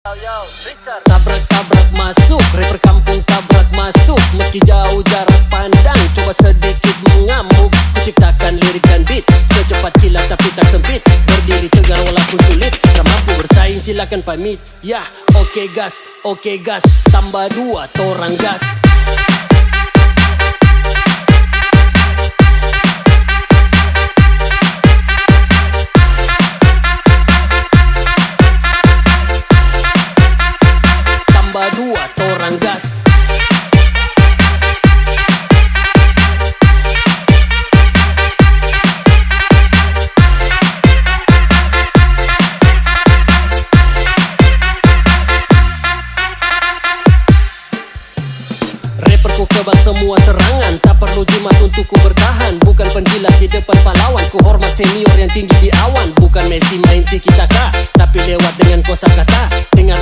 Tabrak-tabrak masuk, rapper kampung tabrak masuk. Meski jauh jarak pandang, coba sedikit mengamuk. Kuciptakan lirik dan beat, secepat kilat tapi tak sempit. Berdiri tegar walaupun sulit, tak mampu bersaing silakan pamit. Yah, oke gas, tambah 2 torang gas. Tambah 2 torang gas. Rapperku kebal semua serangan, tak perlu jimat untuk ku bertahan. Bukan penjilat di depan pahlawan, ku hormat senior yang tinggi di awan. Bukan Messi main tiki taka, tapi lewat dengan kosakata. Dengan